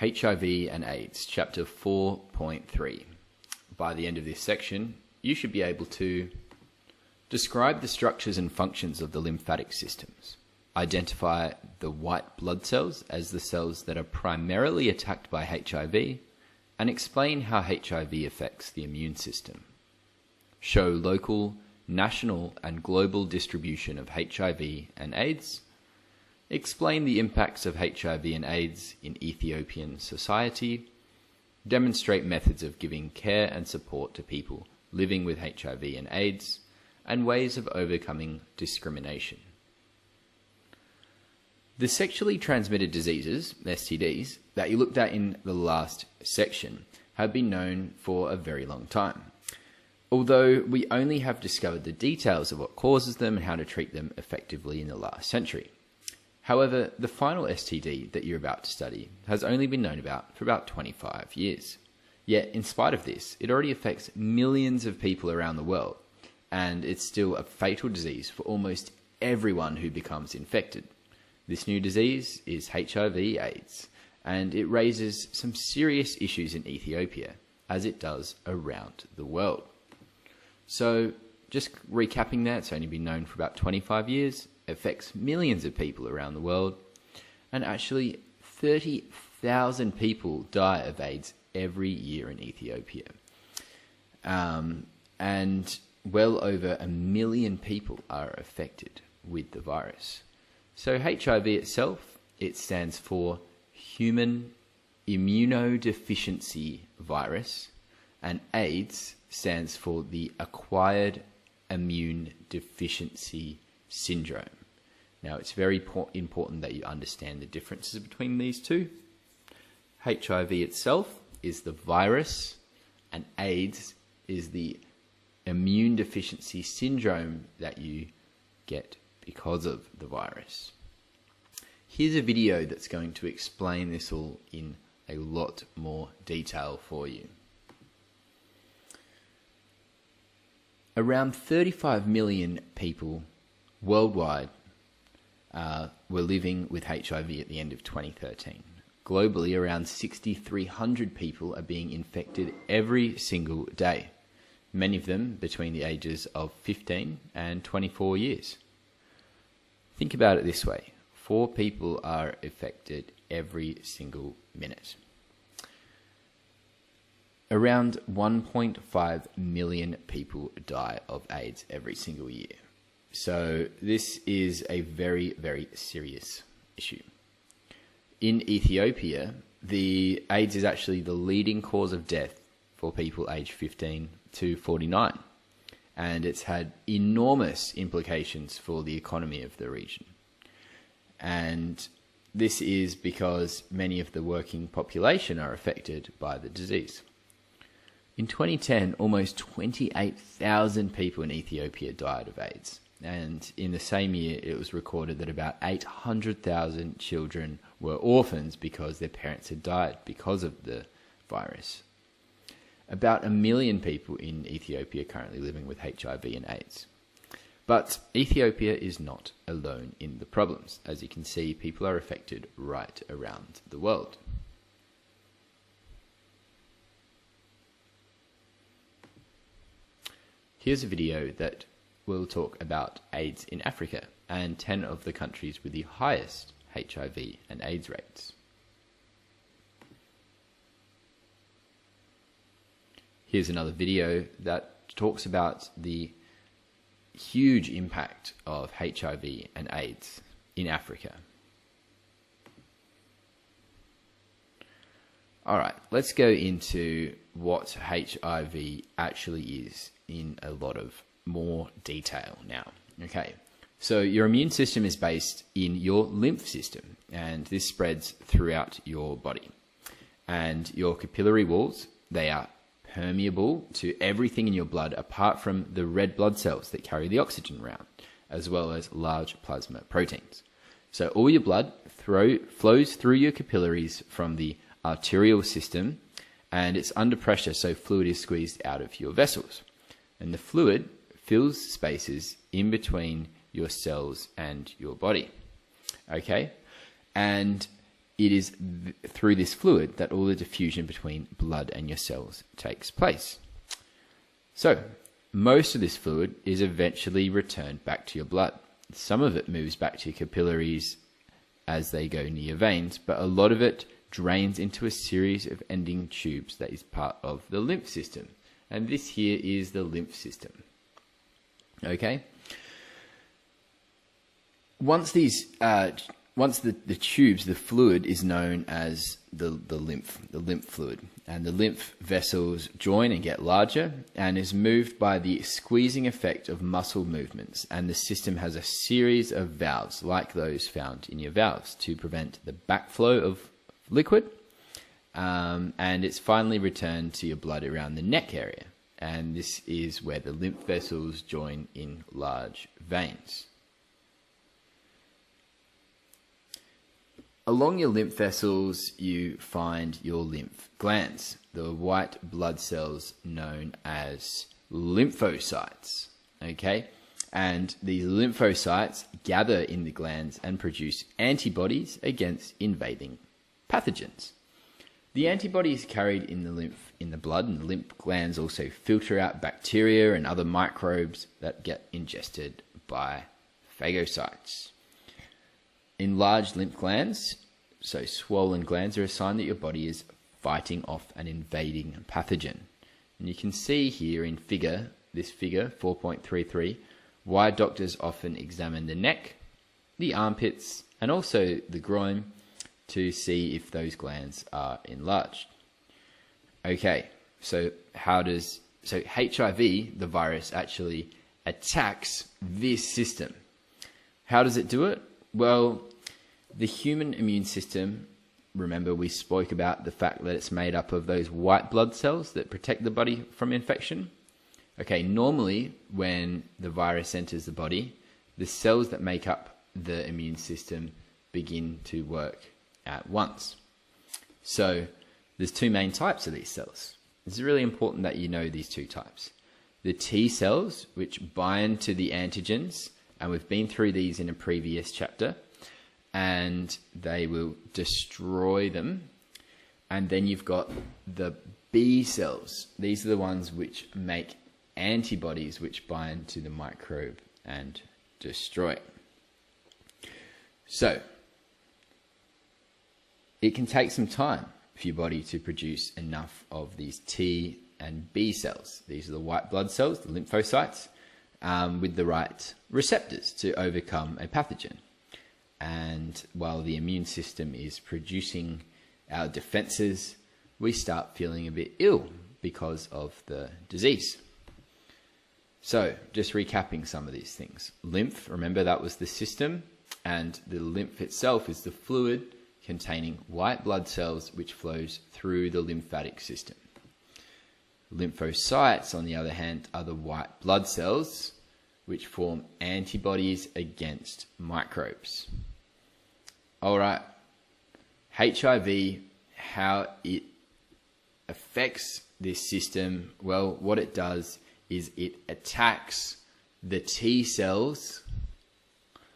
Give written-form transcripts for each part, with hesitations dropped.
HIV and AIDS, Chapter 4.3. By the end of this section, you should be able to describe the structures and functions of the lymphatic systems, identify the white blood cells as the cells that are primarily attacked by HIV, and explain how HIV affects the immune system. Show local, national, and global distribution of HIV and AIDS. Explain the impacts of HIV and AIDS in Ethiopian society. Demonstrate methods of giving care and support to people living with HIV and AIDS, and ways of overcoming discrimination. The sexually transmitted diseases, STDs, that you looked at in the last section have been known for a very long time, although we only have discovered the details of what causes them and how to treat them effectively in the last century. However, the final STD that you're about to study has only been known about for about 25 years. Yet, in spite of this, it already affects millions of people around the world, and it's still a fatal disease for almost everyone who becomes infected. This new disease is HIV/AIDS, and it raises some serious issues in Ethiopia, as it does around the world. So, just recapping that, it's only been known for about 25 years, affects millions of people around the world, and actually 30,000 people die of AIDS every year in Ethiopia. And well over 1 million people are affected with the virus. So HIV itself, it stands for Human Immunodeficiency Virus, and AIDS stands for the Acquired Immune Deficiency Syndrome. Now, it's very important that you understand the differences between these two. HIV itself is the virus, and AIDS is the immune deficiency syndrome that you get because of the virus. Here's a video that's going to explain this all in a lot more detail for you. Around 35 million people worldwide were living with HIV at the end of 2013. Globally, around 6,300 people are being infected every single day, many of them between the ages of 15 and 24 years. Think about it this way: 4 people are affected every single minute. Around 1.5 million people die of AIDS every single year. So this is a very, very serious issue. In Ethiopia, the AIDS is actually the leading cause of death for people aged 15 to 49. And it's had enormous implications for the economy of the region. And this is because many of the working population are affected by the disease. In 2010, almost 28,000 people in Ethiopia died of AIDS. And in the same year, it was recorded that about 800,000 children were orphans because their parents had died because of the virus. About 1 million people in Ethiopia are currently living with HIV and AIDS. But Ethiopia is not alone in the problems. As you can see, people are affected right around the world. Here's a video that will talk about AIDS in Africa and 10 of the countries with the highest HIV and AIDS rates. Here's another video that talks about the huge impact of HIV and AIDS in Africa. Alright, let's go into what HIV actually is in a lot of more detail now. Okay, so your immune system is based in your lymph system, and this spreads throughout your body. And your capillary walls, they are permeable to everything in your blood apart from the red blood cells that carry the oxygen around, as well as large plasma proteins. So all your blood flows through your capillaries from the arterial system, and it's under pressure, so fluid is squeezed out of your vessels. And the fluid fills spaces in between your cells and your body. Okay? And it is through this fluid that all the diffusion between blood and your cells takes place. So, most of this fluid is eventually returned back to your blood. Some of it moves back to your capillaries as they go near your veins, but a lot of it drains into a series of ending tubes that is part of the lymph system. And this here is the lymph system. Okay? Once the tubes, the fluid is known as the lymph fluid, and the lymph vessels join and get larger and is moved by the squeezing effect of muscle movements, and the system has a series of valves like those found in your valves to prevent the backflow of liquid, and it's finally returned to your blood around the neck area, and this is where the lymph vessels join in large veins. Along your lymph vessels, you find your lymph glands, the white blood cells known as lymphocytes. Okay? And these lymphocytes gather in the glands and produce antibodies against invading pathogens. The antibodies carried in the lymph in the blood, and the lymph glands also filter out bacteria and other microbes that get ingested by phagocytes. Enlarged lymph glands, so swollen glands, are a sign that your body is fighting off an invading pathogen. And you can see here in this figure 4.33, why doctors often examine the neck, the armpits, and also the groin to see if those glands are enlarged. Okay, so HIV, the virus, actually attacks this system. How does it do it? Well, the human immune system, remember we spoke about the fact that it's made up of those white blood cells that protect the body from infection. Okay, normally when the virus enters the body, the cells that make up the immune system begin to work at once. So there's two main types of these cells. It's really important that you know these two types. The T cells, which bind to the antigens, and we've been through these in a previous chapter, and they will destroy them. And then you've got the B cells. These are the ones which make antibodies which bind to the microbe and destroy it. So, it can take some time for your body to produce enough of these T and B cells. These are the white blood cells, the lymphocytes, with the right receptors to overcome a pathogen. And while the immune system is producing our defenses, we start feeling a bit ill because of the disease. So, just recapping some of these things. Lymph, remember that was the system, and the lymph itself is the fluid containing white blood cells which flows through the lymphatic system. Lymphocytes, on the other hand, are the white blood cells which form antibodies against microbes. Alright, HIV, how it affects this system, well, what it does is it attacks the T cells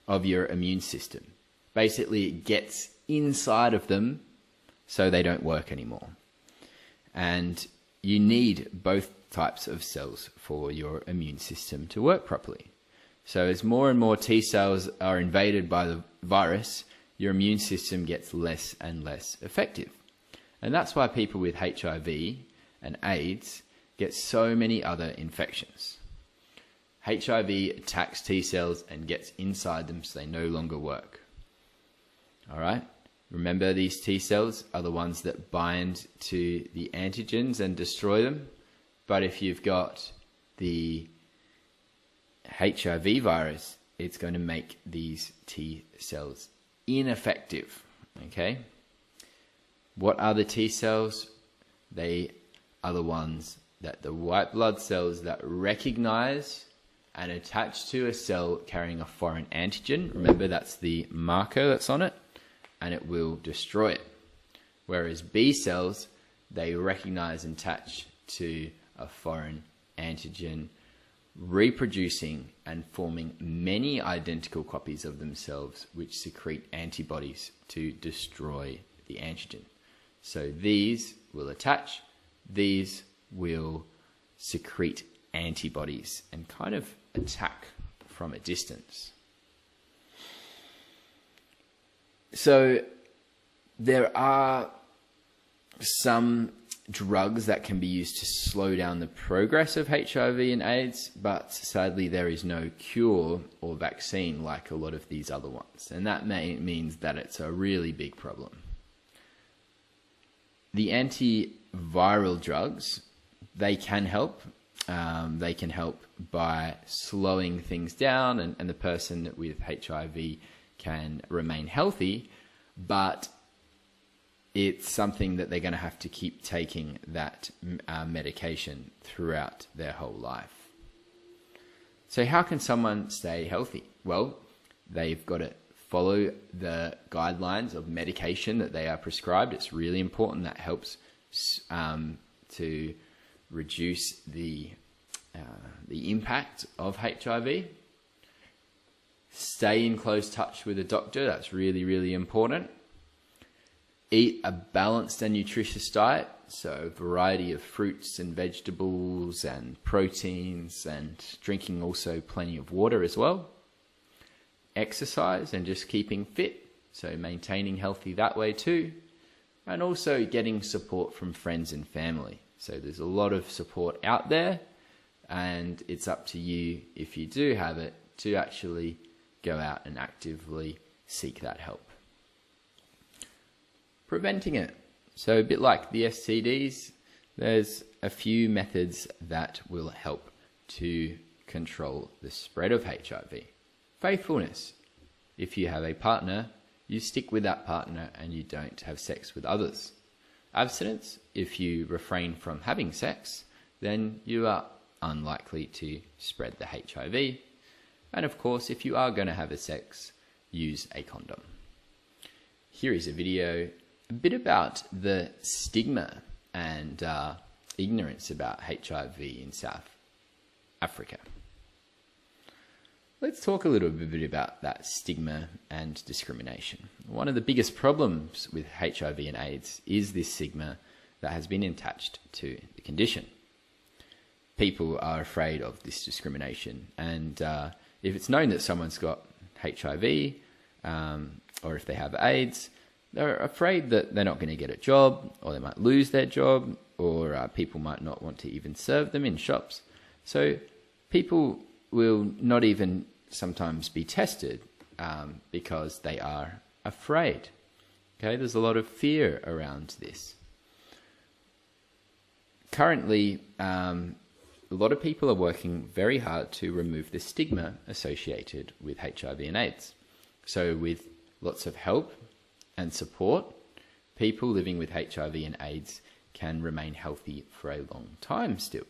of your immune system. Basically, it gets inside of them so they don't work anymore. And you need both types of cells for your immune system to work properly. So as more and more T cells are invaded by the virus, your immune system gets less and less effective. And that's why people with HIV and AIDS get so many other infections. HIV attacks T cells and gets inside them so they no longer work. Alright? Remember, these T cells are the ones that bind to the antigens and destroy them. But if you've got the HIV virus, it's going to make these T cells ineffective. Okay? What are the T cells? They are the ones that the white blood cells that recognize and attach to a cell carrying a foreign antigen. Remember, that's the marker that's on it, and it will destroy it. Whereas B cells, they recognize and attach to a foreign antigen, reproducing and forming many identical copies of themselves which secrete antibodies to destroy the antigen. So these will attach, these will secrete antibodies and kind of attack from a distance. So there are some drugs that can be used to slow down the progress of HIV and AIDS, but sadly there is no cure or vaccine like a lot of these other ones, and that means that it's a really big problem. The antiviral drugs, they can help. They can help by slowing things down, and the person with HIV can remain healthy, but it's something that they're going to have to keep taking that medication throughout their whole life. So how can someone stay healthy? Well, they've got to follow the guidelines of medication that they are prescribed. It's really important. That helps to reduce the impact of HIV. Stay in close touch with a doctor. That's really, really important. Eat a balanced and nutritious diet, so a variety of fruits and vegetables and proteins, and drinking also plenty of water as well. Exercise and just keeping fit, so maintaining healthy that way too. And also getting support from friends and family. So there's a lot of support out there, and it's up to you, if you do have it, to actually go out and actively seek that help. Preventing it. So a bit like the STDs, there's a few methods that will help to control the spread of HIV. Faithfulness. If you have a partner, you stick with that partner and you don't have sex with others. Abstinence. If you refrain from having sex, then you are unlikely to spread the HIV. And of course, if you are going to have a sex, use a condom. Here is a video a bit about the stigma and ignorance about HIV in South Africa. Let's talk a little bit about that stigma and discrimination. One of the biggest problems with HIV and AIDS is this stigma that has been attached to the condition. People are afraid of this discrimination, and if it's known that someone's got HIV or if they have AIDS, they're afraid that they're not going to get a job, or they might lose their job, or people might not want to even serve them in shops. So people will not even sometimes be tested because they are afraid. Okay, there's a lot of fear around this. Currently, a lot of people are working very hard to remove the stigma associated with HIV and AIDS. So with lots of help and support, people living with HIV and AIDS can remain healthy for a long time still.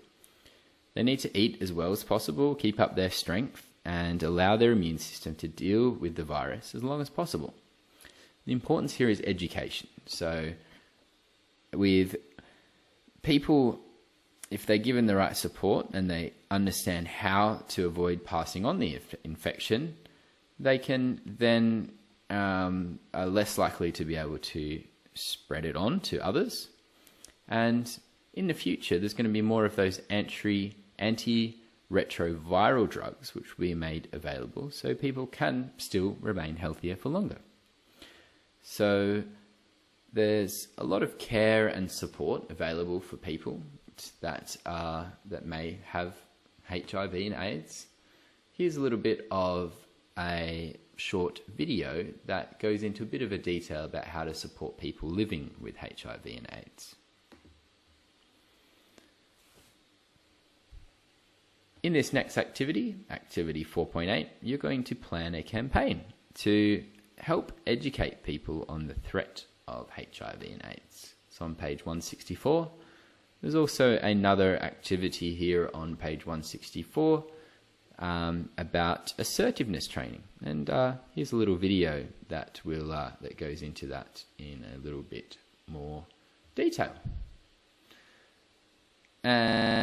They need to eat as well as possible, keep up their strength, and allow their immune system to deal with the virus as long as possible. The importance here is education. So with people, if they're given the right support and they understand how to avoid passing on the infection, they can then are less likely to be able to spread it on to others. And in the future, there's going to be more of those antiretroviral drugs which will be made available, so people can still remain healthier for longer. So there's a lot of care and support available for people that may have HIV and AIDS. Here's a little bit of a short video that goes into a bit of a detail about how to support people living with HIV and AIDS. In this next activity, activity 4.8, you're going to plan a campaign to help educate people on the threat of HIV and AIDS. So on page 164, there's also another activity here on page 164 about assertiveness training, and here's a little video that will that goes into that in a little bit more detail. And